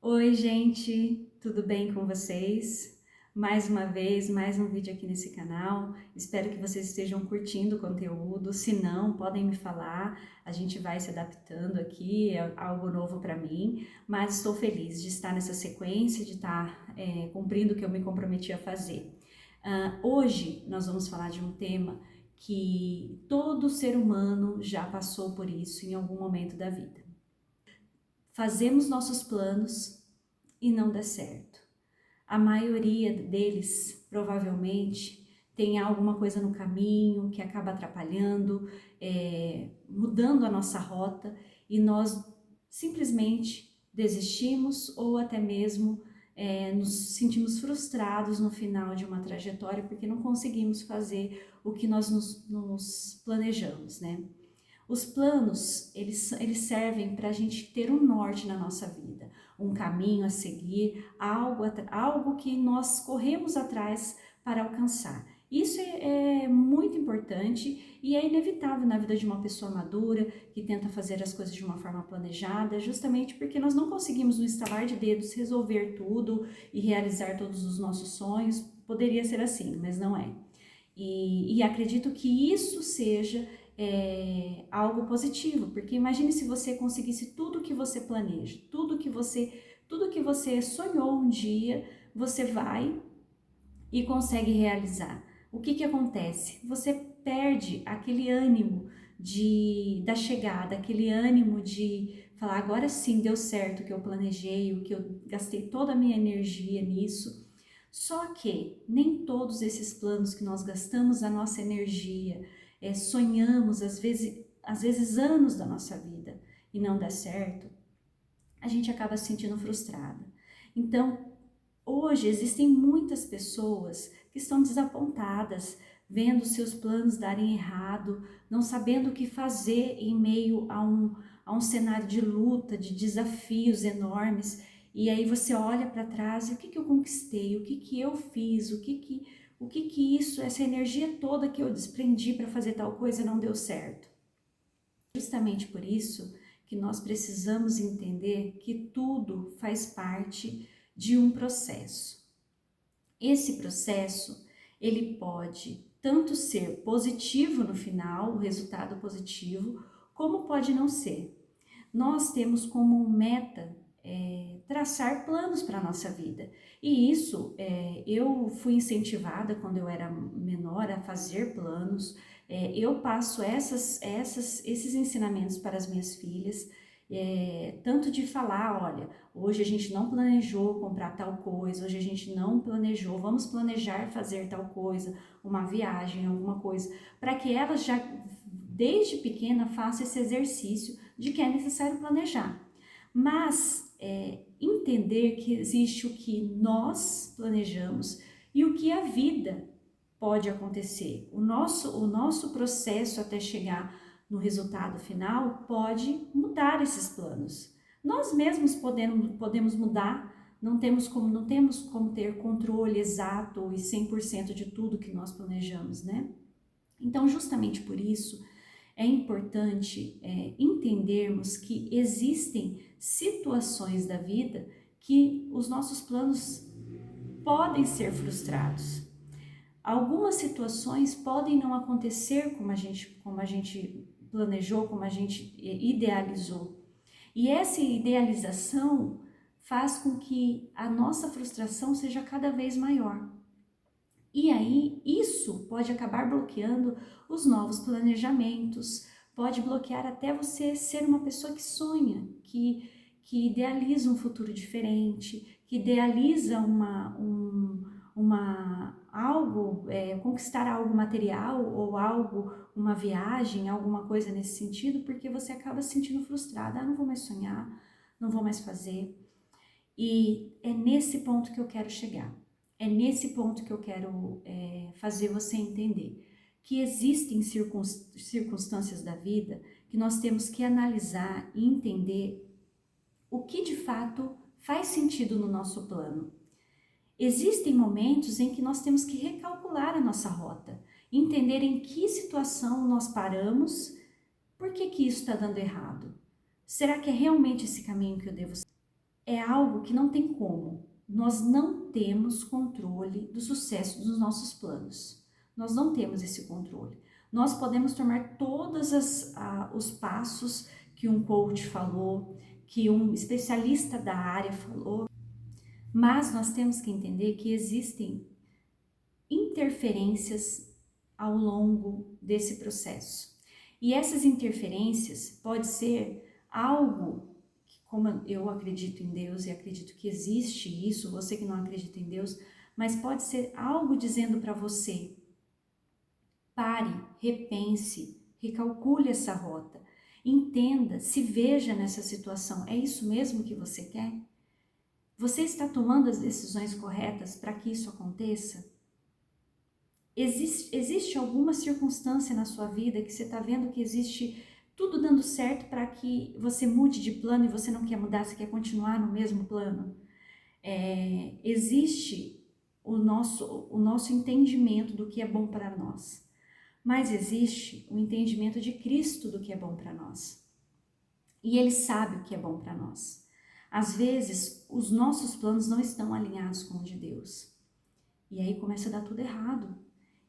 Oi, gente, tudo bem com vocês? Mais uma vez, mais um vídeo aqui nesse canal. Espero que vocês estejam curtindo o conteúdo. Se não, podem me falar. A gente vai se adaptando aqui, é algo novo para mim, mas estou feliz de estar nessa sequência, de estar cumprindo o que eu me comprometi a fazer. Hoje nós vamos falar de um tema que todo ser humano já passou por isso em algum momento da vida. Fazemos nossos planos e não dá certo. A maioria deles, provavelmente, tem alguma coisa no caminho que acaba atrapalhando, mudando a nossa rota e nós simplesmente desistimos ou até mesmo nos sentimos frustrados no final de uma trajetória porque não conseguimos fazer o que nós nos planejamos, né? Os planos, eles servem para a gente ter um norte na nossa vida, um caminho a seguir, algo que nós corremos atrás para alcançar. Isso é muito importante e é inevitável na vida de uma pessoa madura que tenta fazer as coisas de uma forma planejada, justamente porque nós não conseguimos no estalar de dedos resolver tudo e realizar todos os nossos sonhos. Poderia ser assim, mas não é. E acredito que isso seja algo positivo, porque imagine se você conseguisse tudo que você planeja, tudo que você sonhou um dia, você vai e consegue realizar. O que acontece? Você perde aquele ânimo da chegada, aquele ânimo de falar, agora sim deu certo o que eu planejei, o que eu gastei toda a minha energia nisso. Só que nem todos esses planos que nós gastamos a nossa energia, sonhamos às vezes anos da nossa vida e não dá certo, a gente acaba se sentindo frustrada. Então, hoje existem muitas pessoas que estão desapontadas, vendo seus planos darem errado, não sabendo o que fazer em meio a um cenário de luta, de desafios enormes. E aí você olha para trás e o que eu conquistei, o que eu fiz, o que isso, essa energia toda que eu desprendi para fazer tal coisa não deu certo. Justamente por isso que nós precisamos entender que tudo faz parte de um processo. Esse processo, ele pode tanto ser positivo no final, o resultado positivo, como pode não ser. Nós temos como meta traçar planos para a nossa vida. E isso, eu fui incentivada quando eu era menor a fazer planos. Eu passo esses ensinamentos para as minhas filhas, tanto de falar, olha, hoje a gente não planejou comprar tal coisa, hoje a gente não planejou, vamos planejar fazer tal coisa, uma viagem, alguma coisa, para que elas já, desde pequena, façam esse exercício de que é necessário planejar. Mas entender que existe o que nós planejamos e o que a vida pode acontecer. O nosso processo até chegar no resultado final pode mudar esses planos. Nós mesmos podemos mudar, não temos como ter controle exato e 100% de tudo que nós planejamos, né? Então, justamente por isso, é importante entendermos que existem situações da vida que os nossos planos podem ser frustrados. Algumas situações podem não acontecer como a gente planejou, como a gente idealizou. E essa idealização faz com que a nossa frustração seja cada vez maior. E aí, isso pode acabar bloqueando os novos planejamentos, pode bloquear até você ser uma pessoa que sonha, que idealiza um futuro diferente, que idealiza conquistar algo material ou algo, uma viagem, alguma coisa nesse sentido, porque você acaba se sentindo frustrada, não vou mais sonhar, não vou mais fazer. E é nesse ponto que eu quero chegar. É nesse ponto que eu quero fazer você entender que existem circunstâncias da vida que nós temos que analisar e entender o que de fato faz sentido no nosso plano. Existem momentos em que nós temos que recalcular a nossa rota, entender em que situação nós paramos, por que isso está dando errado? Será que é realmente esse caminho que eu devo seguir? é algo que não tem como. Nós não temos controle do sucesso dos nossos planos. Nós não temos esse controle. Nós podemos tomar todos os passos que um coach falou, que um especialista da área falou, mas nós temos que entender que existem interferências ao longo desse processo. E essas interferências pode ser algo que, como eu acredito em Deus e acredito que existe isso, você que não acredita em Deus, mas pode ser algo dizendo para você: pare, repense, recalcule essa rota, entenda, se veja nessa situação. É isso mesmo que você quer? Você está tomando as decisões corretas para que isso aconteça? Existe alguma circunstância na sua vida que você está vendo que existe tudo dando certo para que você mude de plano e você não quer mudar, você quer continuar no mesmo plano? Existe o nosso entendimento do que é bom para nós, mas existe o entendimento de Cristo do que é bom para nós. E Ele sabe o que é bom para nós. Às vezes, os nossos planos não estão alinhados com o de Deus. E aí começa a dar tudo errado.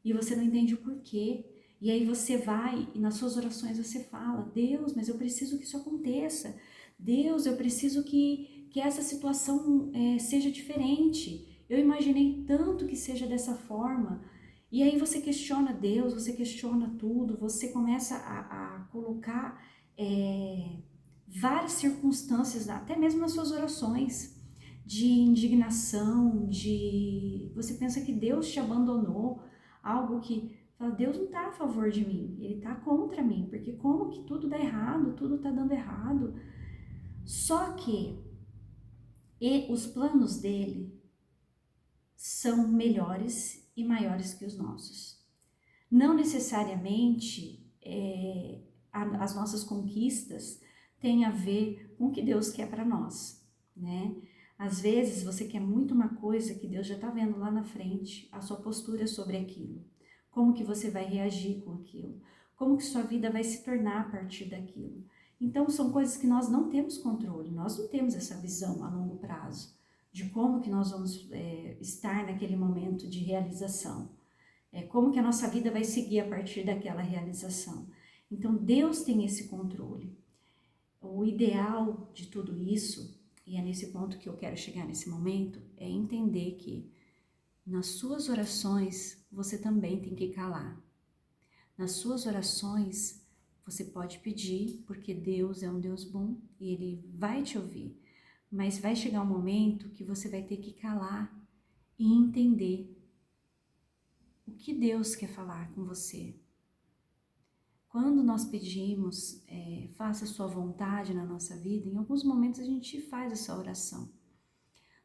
E você não entende o porquê. E aí você vai e nas suas orações você fala: Deus, mas eu preciso que isso aconteça. Deus, eu preciso que essa situação seja diferente. Eu imaginei tanto que seja dessa forma. E aí você questiona Deus, você questiona tudo, você começa a colocar várias circunstâncias, até mesmo nas suas orações, de indignação, você pensa que Deus te abandonou, algo que fala: Deus não está a favor de mim, Ele está contra mim, porque como que tudo dá errado, tudo está dando errado. Só que os planos dele são melhores e maiores que os nossos. Não necessariamente as nossas conquistas têm a ver com o que Deus quer para nós, né? Às vezes você quer muito uma coisa que Deus já está vendo lá na frente, a sua postura sobre aquilo, como que você vai reagir com aquilo, como que sua vida vai se tornar a partir daquilo. Então são coisas que nós não temos controle, nós não temos essa visão a longo prazo de como que nós vamos estar naquele momento de realização, como que a nossa vida vai seguir a partir daquela realização. Então Deus tem esse controle. O ideal de tudo isso, e é nesse ponto que eu quero chegar nesse momento, é entender que nas suas orações você também tem que calar. Nas suas orações você pode pedir, porque Deus é um Deus bom e Ele vai te ouvir. Mas vai chegar um momento que você vai ter que calar e entender o que Deus quer falar com você. Quando nós pedimos, faça a sua vontade na nossa vida, em alguns momentos a gente faz essa oração.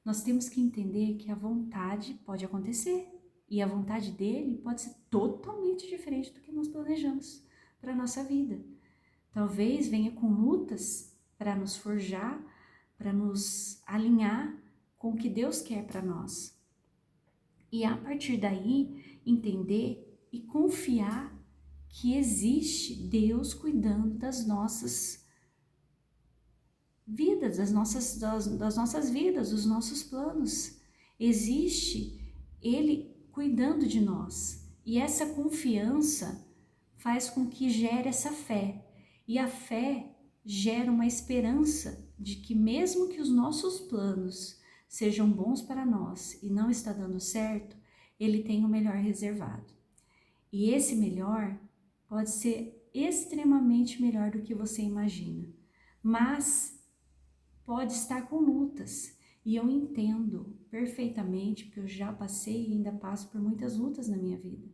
Nós temos que entender que a vontade pode acontecer e a vontade dele pode ser totalmente diferente do que nós planejamos para a nossa vida. Talvez venha com lutas para nos forjar, para nos alinhar com o que Deus quer para nós. E a partir daí, entender e confiar que existe Deus cuidando das nossas vidas, das nossas vidas, dos nossos planos. Existe Ele cuidando de nós. E essa confiança faz com que gere essa fé. E a fé gera uma esperança de que mesmo que os nossos planos sejam bons para nós e não está dando certo, Ele tem o melhor reservado. E esse melhor pode ser extremamente melhor do que você imagina, mas pode estar com lutas. E eu entendo perfeitamente, porque eu já passei e ainda passo por muitas lutas na minha vida.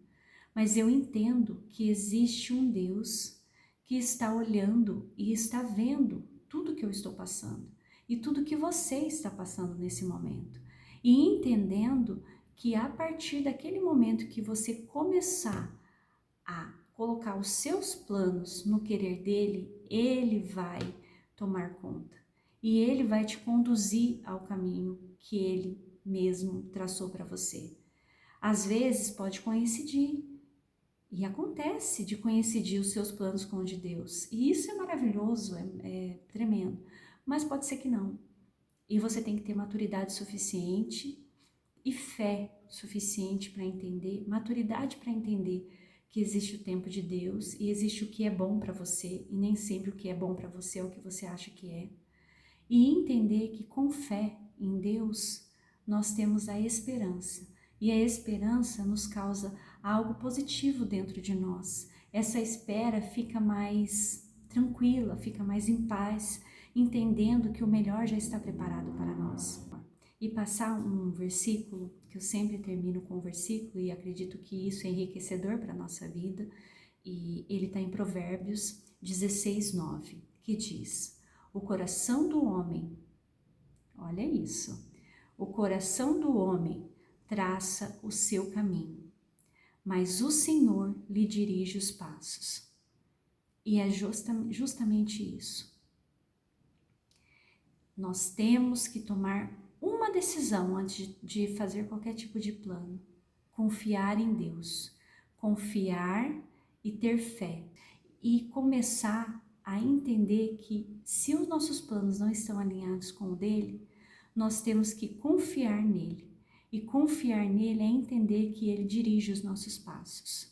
Mas eu entendo que existe um Deus que está olhando e está vendo tudo que eu estou passando e tudo que você está passando nesse momento. E entendendo que a partir daquele momento que você começar a colocar os seus planos no querer dele, ele vai tomar conta. E ele vai te conduzir ao caminho que ele mesmo traçou para você. Às vezes pode coincidir, e acontece de coincidir os seus planos com o de Deus. E isso é maravilhoso, é tremendo. Mas pode ser que não. E você tem que ter maturidade suficiente e fé suficiente para entender, maturidade para entender que existe o tempo de Deus e existe o que é bom para você e nem sempre o que é bom para você é o que você acha que é. E entender que com fé em Deus nós temos a esperança e a esperança nos causa algo positivo dentro de nós. Essa espera fica mais tranquila, fica mais em paz, entendendo que o melhor já está preparado para nós. E passar um versículo, que eu sempre termino com um versículo e acredito que isso é enriquecedor para a nossa vida, e ele está em Provérbios 16:9, que diz: o coração do homem, olha isso, o coração do homem traça o seu caminho, mas o Senhor lhe dirige os passos. E é justamente isso. Nós temos que tomar uma decisão antes de fazer qualquer tipo de plano. Confiar em Deus. Confiar e ter fé. E começar a entender que se os nossos planos não estão alinhados com o dele, nós temos que confiar nele. E confiar nele é entender que ele dirige os nossos passos.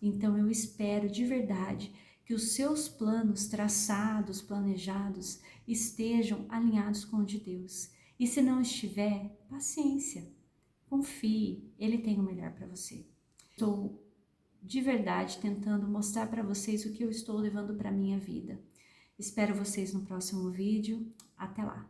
Então eu espero de verdade que os seus planos traçados, planejados, estejam alinhados com o de Deus. E se não estiver, paciência, confie, Ele tem o melhor para você. Estou de verdade tentando mostrar para vocês o que eu estou levando para a minha vida. Espero vocês no próximo vídeo. Até lá!